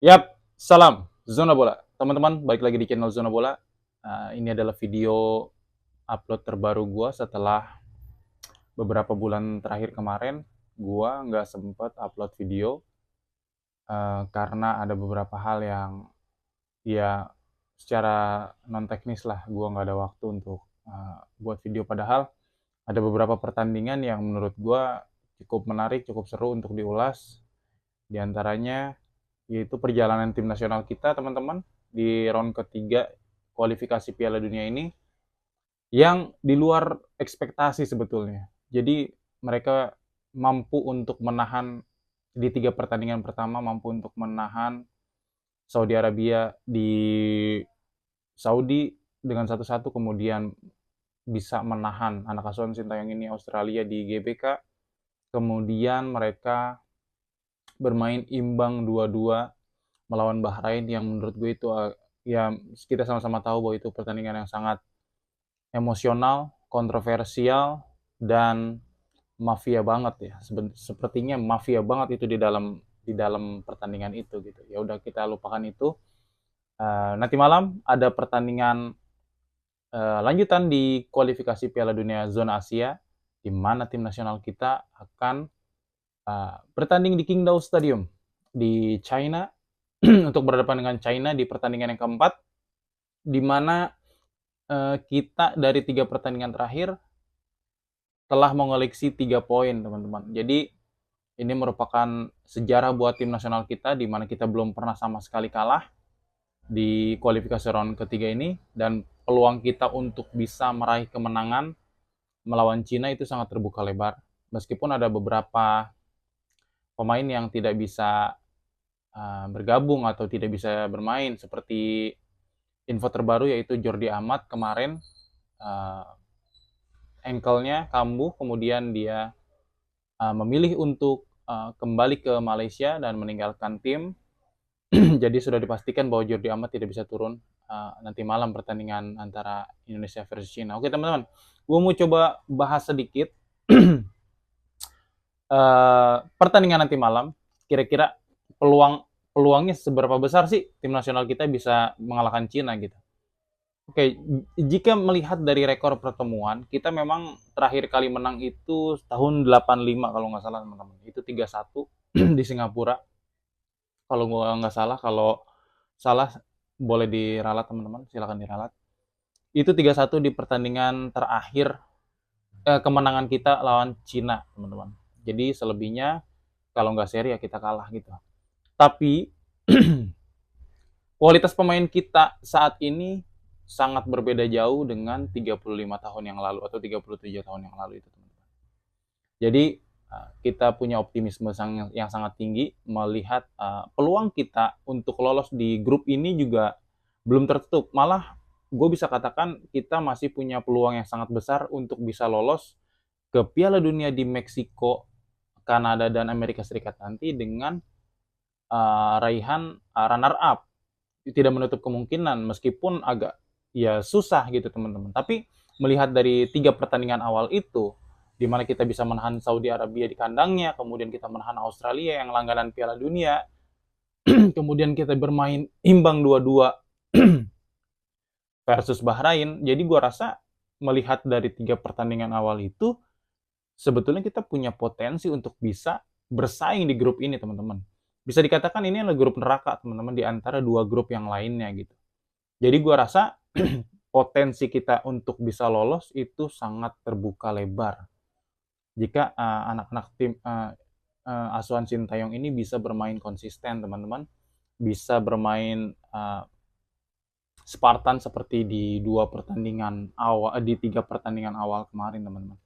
Yap, salam Zona Bola. Teman-teman, balik lagi di channel Zona Bola. Ini adalah video upload terbaru gua setelah beberapa bulan terakhir kemarin. Gua nggak sempet upload video karena ada beberapa hal yang ya secara non teknis lah. Gua nggak ada waktu untuk buat video. Padahal ada beberapa pertandingan yang menurut gua cukup menarik, cukup seru untuk diulas. Di antaranya yaitu perjalanan tim nasional kita, teman-teman, di round ketiga kualifikasi Piala Dunia ini yang di luar ekspektasi sebetulnya. Jadi mereka mampu untuk menahan di 3 pertandingan pertama, mampu untuk menahan Saudi Arabia di Saudi dengan 1-1, kemudian bisa menahan anak asuhan Sintayong ini Australia di GBK, kemudian mereka bermain imbang 2-2 melawan Bahrain yang menurut gue itu ya kita sama-sama tahu bahwa itu pertandingan yang sangat emosional, kontroversial, dan mafia banget ya. Sepertinya mafia banget itu di dalam pertandingan itu gitu. Ya udah kita lupakan itu. Nanti malam ada pertandingan lanjutan di kualifikasi Piala Dunia Zona Asia di mana tim nasional kita akan bertanding di Qingdao Stadium di China untuk berhadapan dengan China di pertandingan yang keempat, di mana kita dari 3 pertandingan terakhir telah mengoleksi 3 poin, teman-teman. Jadi ini merupakan sejarah buat tim nasional kita, di mana kita belum pernah sama sekali kalah di kualifikasi round ketiga ini, dan peluang kita untuk bisa meraih kemenangan melawan Cina itu sangat terbuka lebar. Meskipun ada beberapa pemain yang tidak bisa bergabung atau tidak bisa bermain, seperti info terbaru yaitu Jordi Amat kemarin ankle-nya kambuh, kemudian dia memilih untuk kembali ke Malaysia dan meninggalkan tim. Jadi sudah dipastikan bahwa Jordi Amat tidak bisa turun nanti malam pertandingan antara Indonesia versus China. Oke teman-teman, gue mau coba bahas sedikit pertandingan nanti malam. Kira-kira peluangnya seberapa besar sih tim nasional kita bisa mengalahkan Cina gitu. Oke, jika melihat dari rekor pertemuan, kita memang terakhir kali menang itu tahun 85 kalau nggak salah teman-teman. Itu 3-1 di Singapura. Kalau nggak salah, kalau salah boleh diralat teman-teman, silakan diralat. Itu 3-1 di pertandingan terakhir kemenangan kita lawan Cina, teman-teman. Jadi selebihnya kalau nggak seri ya kita kalah gitu. Tapi kualitas pemain kita saat ini sangat berbeda jauh dengan 35 tahun yang lalu atau 37 tahun yang lalu itu, teman-teman. Jadi kita punya optimisme yang sangat tinggi melihat peluang kita untuk lolos di grup ini juga belum tertutup. Malah gue bisa katakan kita masih punya peluang yang sangat besar untuk bisa lolos ke Piala Dunia di Meksiko, Kanada, dan Amerika Serikat nanti dengan raihan runner up. Tidak menutup kemungkinan meskipun agak ya susah gitu teman-teman. Tapi melihat dari 3 pertandingan awal itu, di mana kita bisa menahan Saudi Arabia di kandangnya, kemudian kita menahan Australia yang langganan Piala Dunia, kemudian kita bermain imbang 2-2 versus Bahrain. Jadi gua rasa melihat dari 3 pertandingan awal itu, sebetulnya kita punya potensi untuk bisa bersaing di grup ini, teman-teman. Bisa dikatakan ini adalah grup neraka, teman-teman, di antara 2 grup yang lainnya gitu. Jadi gua rasa potensi kita untuk bisa lolos itu sangat terbuka lebar. Jika anak-anak tim asuhan Sintayong ini bisa bermain konsisten, teman-teman, bisa bermain Spartan seperti di 3 pertandingan awal kemarin, teman-teman.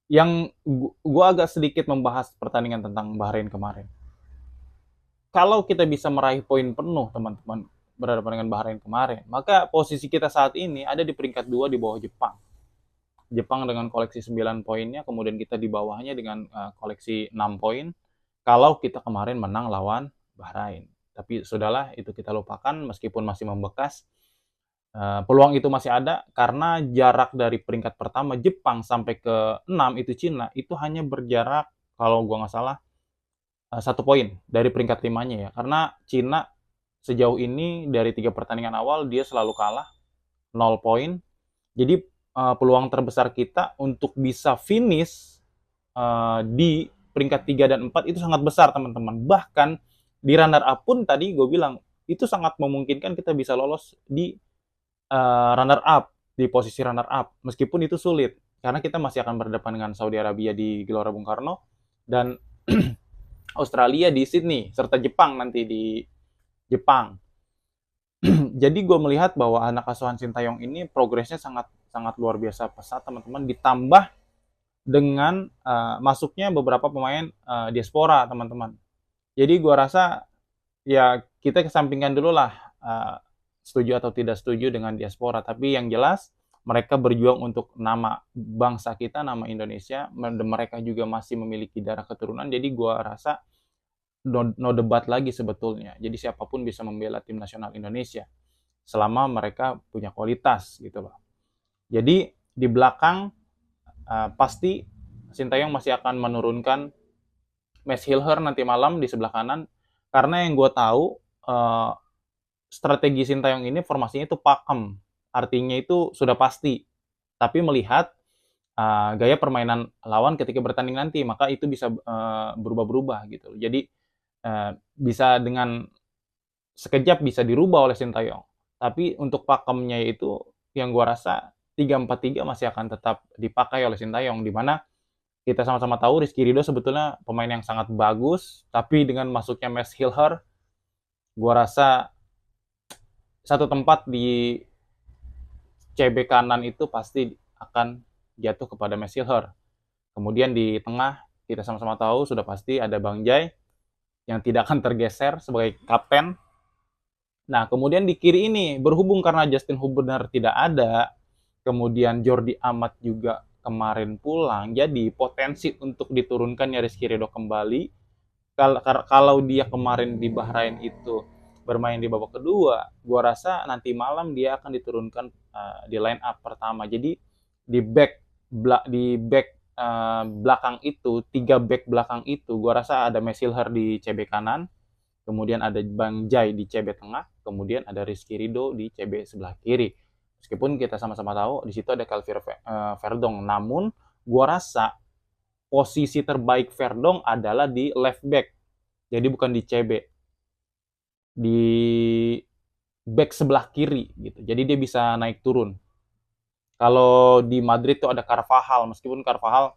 Yang gue agak sedikit membahas pertandingan tentang Bahrain kemarin. Kalau kita bisa meraih poin penuh, teman-teman, berhadapan dengan Bahrain kemarin, maka posisi kita saat ini ada di peringkat 2 di bawah Jepang. Jepang dengan koleksi 9 poinnya, kemudian kita di bawahnya dengan koleksi 6 poin. Kalau kita kemarin menang lawan Bahrain. Tapi sudahlah, itu kita lupakan meskipun masih membekas. Peluang itu masih ada karena jarak dari peringkat pertama Jepang sampai ke 6 itu Cina, itu hanya berjarak kalau gua nggak salah 1 poin dari peringkat 5-nya ya. Karena Cina sejauh ini dari 3 pertandingan awal dia selalu kalah, 0 poin. Jadi peluang terbesar kita untuk bisa finish di peringkat 3 dan 4 itu sangat besar, teman-teman. Bahkan di runner up pun tadi gue bilang itu sangat memungkinkan kita bisa lolos di runner up, di posisi runner up. Meskipun itu sulit karena kita masih akan berhadapan dengan Saudi Arabia di Gelora Bung Karno dan Australia di Sydney serta Jepang nanti di Jepang. Jadi gue melihat bahwa anak asuhan Sintayong ini progresnya sangat sangat luar biasa pesat, teman-teman. Ditambah dengan masuknya beberapa pemain diaspora, teman-teman. Jadi gue rasa ya kita kesampingkan dulu lah setuju atau tidak setuju dengan diaspora. Tapi yang jelas mereka berjuang untuk nama bangsa kita, nama Indonesia. Mereka juga masih memiliki darah keturunan. Jadi gue rasa no debat lagi sebetulnya. Jadi siapapun bisa membela tim nasional Indonesia selama mereka punya kualitas gitu loh. Jadi di belakang pasti Sintayong masih akan menurunkan Max Hilher nanti malam di sebelah kanan, karena yang gue tahu strategi Sintayong ini formasinya itu pakem, artinya itu sudah pasti. Tapi melihat gaya permainan lawan ketika bertanding nanti, maka itu bisa berubah-berubah gitu. Jadi bisa dengan sekejap bisa dirubah oleh Sintayong. Tapi untuk pakemnya itu yang gue rasa 3-4-3 masih akan tetap dipakai oleh Sintayong, di mana kita sama-sama tahu Rizky Ridho sebetulnya pemain yang sangat bagus, tapi dengan masuknya Max Hilher, gue rasa satu tempat di CB kanan itu pasti akan jatuh kepada Max Hilher. Kemudian di tengah kita sama-sama tahu sudah pasti ada Bang Jai yang tidak akan tergeser sebagai kapten. Nah, kemudian di kiri ini, berhubung karena Justin Hubner tidak ada, kemudian Jordi Amat juga kemarin pulang, jadi potensi untuk diturunkannya Rizky Ridho kembali, kalau dia kemarin di Bahrain itu bermain di babak kedua, gua rasa nanti malam dia akan diturunkan di line up pertama. Jadi di back belakang itu, 3 back belakang itu, gua rasa ada Max Hilher di CB kanan, kemudian ada Bang Jai di CB tengah, kemudian ada Rizky Ridho di CB sebelah kiri. Meskipun kita sama-sama tahu di situ ada Calvin Verdong, namun gua rasa posisi terbaik Verdong adalah di left back. Jadi bukan di CB. Di back sebelah kiri gitu. Jadi dia bisa naik turun. Kalau di Madrid tuh ada Carvajal, meskipun Carvajal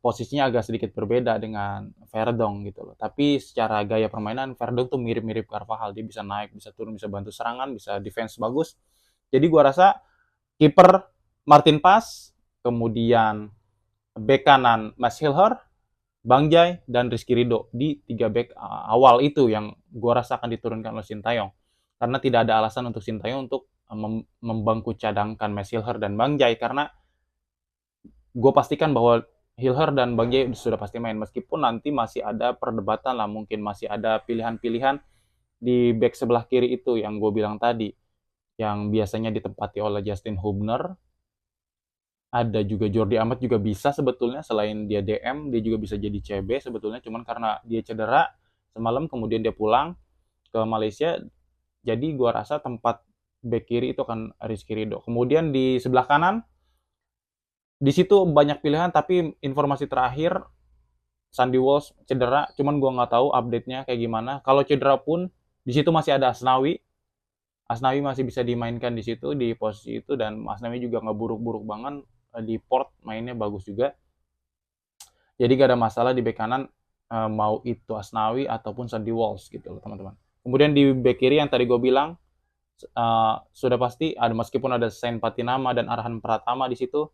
posisinya agak sedikit berbeda dengan Verdong gitu loh. Tapi secara gaya permainan Verdong tuh mirip-mirip Carvajal. Dia bisa naik, bisa turun, bisa bantu serangan, bisa defense bagus. Jadi gua rasa kiper Martin Pas, kemudian bek kanan Max Hilher, Bang Jai, dan Rizky Ridho di 3 back awal itu yang gua rasa akan diturunkan oleh Sintayong. Karena tidak ada alasan untuk Sintayong untuk membangku cadangkan Max Hilher dan Bang Jai, karena gue pastikan bahwa Hilher dan Bang Jai sudah pasti main, meskipun nanti masih ada perdebatan lah, mungkin masih ada pilihan-pilihan di back sebelah kiri itu yang gue bilang tadi, yang biasanya ditempati oleh Justin Hubner. Ada juga Jordi Amat juga bisa sebetulnya, selain dia DM, dia juga bisa jadi CB sebetulnya, cuman karena dia cedera semalam kemudian dia pulang ke Malaysia, jadi gue rasa tempat back kiri itu akan Rizky Ridho. Kemudian di sebelah kanan, di situ banyak pilihan, tapi informasi terakhir Sandy Walsh cedera, cuman gue nggak tahu update-nya kayak gimana. Kalau cedera pun di situ masih ada Asnawi. Asnawi masih bisa dimainkan di situ di posisi itu, dan Asnawi juga nggak buruk-buruk banget di port, mainnya bagus juga. Jadi gak ada masalah di bek kanan, mau itu Asnawi ataupun Sandy Walsh gitu loh teman-teman. Kemudian di bek kiri yang tadi gue bilang sudah pasti ada, meskipun ada Sain Patinama dan Arhan Pratama di situ,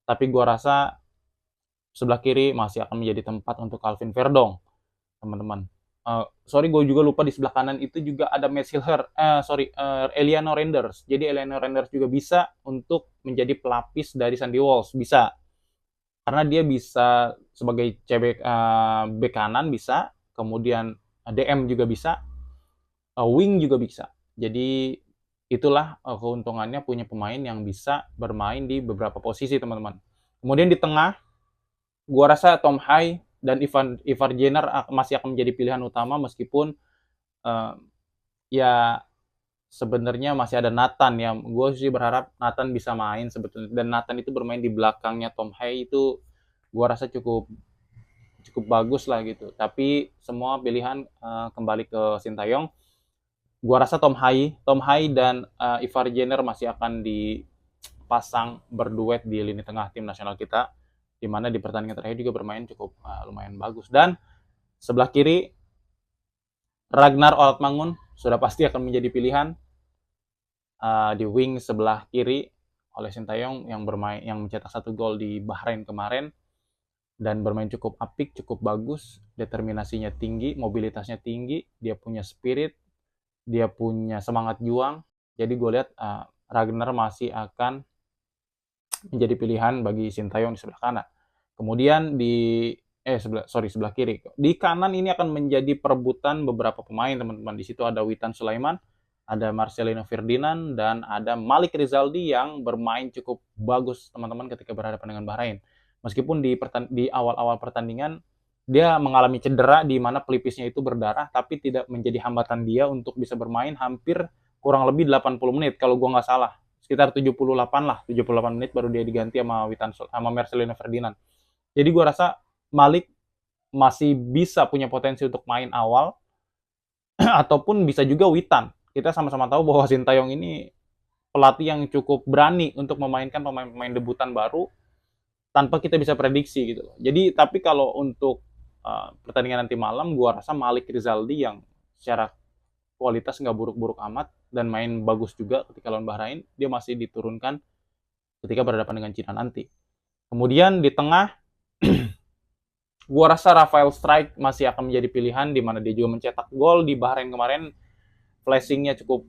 tapi gue rasa sebelah kiri masih akan menjadi tempat untuk Calvin Verdong, teman-teman. Sorry, gue juga lupa di sebelah kanan itu juga ada Max Hilher, Eliano Renders. Jadi Eliano Renders juga bisa untuk menjadi pelapis dari Sandy Walsh, bisa. Karena dia bisa sebagai CB bek kanan bisa, kemudian DM juga bisa, wing juga bisa. Jadi itulah keuntungannya punya pemain yang bisa bermain di beberapa posisi, teman-teman. Kemudian di tengah, gua rasa Tom Hai dan Ivar Jenner masih akan menjadi pilihan utama, meskipun eh, ya sebenarnya masih ada Nathan ya. Gue sih berharap Nathan bisa main sebetulnya. Dan Nathan itu bermain di belakangnya Tom Hay itu gue rasa cukup cukup bagus lah gitu. Tapi semua pilihan kembali ke Sintayong. Gue rasa Tom Hai dan Ivar Jenner masih akan dipasang berduet di lini tengah tim nasional kita. Di mana di pertandingan terakhir juga bermain cukup lumayan bagus. Dan sebelah kiri Ragnar Oltmangun sudah pasti akan menjadi pilihan di wing sebelah kiri oleh Sintayong yang bermain yang mencetak 1 gol di Bahrain kemarin dan bermain cukup apik, cukup bagus, determinasinya tinggi, mobilitasnya tinggi, dia punya spirit, dia punya semangat juang. Jadi gue lihat Ragnar masih akan menjadi pilihan bagi Sintayong di sebelah kanan. Kemudian sebelah kiri. Di kanan ini akan menjadi perebutan beberapa pemain, teman-teman. Di situ ada Witan Sulaiman, ada Marcelino Ferdinand, dan ada Malik Rizaldi yang bermain cukup bagus, teman-teman, ketika berhadapan dengan Bahrain. Meskipun di awal-awal pertandingan dia mengalami cedera di mana pelipisnya itu berdarah, tapi tidak menjadi hambatan dia untuk bisa bermain hampir kurang lebih 80 menit kalau gue nggak salah. Sekitar 78 lah, 78 menit baru dia diganti sama Marcelino Ferdinand. Jadi gue rasa Malik masih bisa punya potensi untuk main awal ataupun bisa juga Witan. Kita sama-sama tahu bahwa Sintayong ini pelatih yang cukup berani untuk memainkan pemain-pemain debutan baru tanpa kita bisa prediksi gitu loh. Jadi tapi kalau untuk pertandingan nanti malam, gua rasa Malik Rizaldi yang secara kualitas nggak buruk-buruk amat dan main bagus juga ketika lawan Bahrain, dia masih diturunkan ketika berhadapan dengan Cina nanti. Kemudian di tengah, gua rasa Rafael Strike masih akan menjadi pilihan di mana dia juga mencetak gol di Bahrain kemarin, flashingnya cukup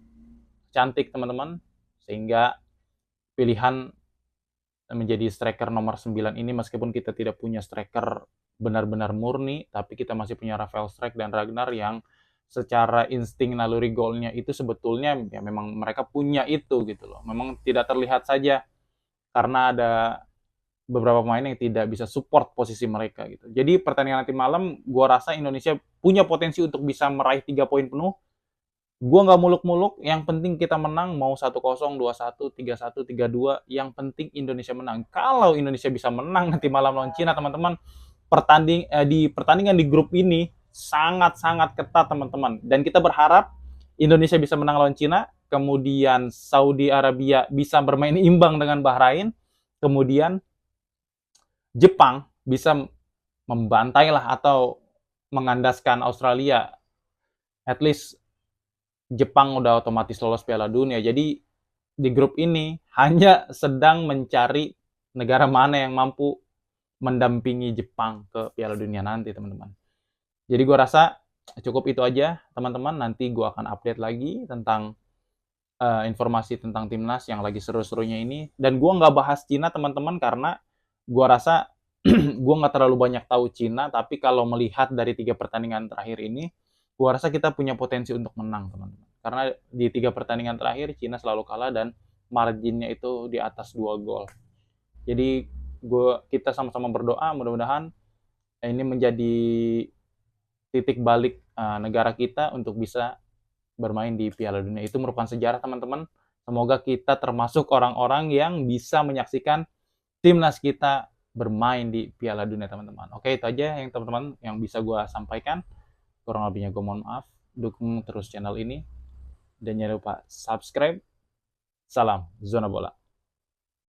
cantik teman-teman, sehingga pilihan menjadi striker nomor 9 ini meskipun kita tidak punya striker benar-benar murni, tapi kita masih punya Rafael Strike dan Ragnar yang secara insting naluri golnya itu sebetulnya ya memang mereka punya itu gitu loh. Memang tidak terlihat saja karena ada beberapa pemain yang tidak bisa support posisi mereka gitu. Jadi pertandingan nanti malam gua rasa Indonesia punya potensi untuk bisa meraih 3 poin penuh. Gua nggak muluk-muluk, yang penting kita menang, mau 1-0, 2-1, 3-1, 3-2, yang penting Indonesia menang. Kalau Indonesia bisa menang nanti malam lawan Cina, teman-teman, di pertandingan di grup ini sangat-sangat ketat, teman-teman. Dan kita berharap Indonesia bisa menang lawan Cina, kemudian Saudi Arabia bisa bermain imbang dengan Bahrain, kemudian Jepang bisa membantai lah atau mengandaskan Australia. At least Jepang udah otomatis lolos Piala Dunia. Jadi di grup ini hanya sedang mencari negara mana yang mampu mendampingi Jepang ke Piala Dunia nanti, teman-teman. Jadi gue rasa cukup itu aja, teman-teman. Nanti gue akan update lagi tentang informasi tentang timnas yang lagi seru-serunya ini. Dan gue nggak bahas Cina, teman-teman, karena gue rasa gue nggak terlalu banyak tahu Cina. Tapi kalau melihat dari 3 pertandingan terakhir ini, gue rasa kita punya potensi untuk menang, teman-teman. Karena di 3 pertandingan terakhir Cina selalu kalah dan marginnya itu di atas 2 gol. Jadi kita sama-sama berdoa mudah-mudahan ini menjadi titik balik negara kita untuk bisa bermain di Piala Dunia. Itu merupakan sejarah, teman-teman. Semoga kita termasuk orang-orang yang bisa menyaksikan timnas kita bermain di Piala Dunia, teman-teman. Oke, itu aja yang teman-teman yang bisa gue sampaikan. Kurang lebihnya gue mohon maaf. Dukung terus channel ini. Dan jangan lupa subscribe. Salam Zona Bola.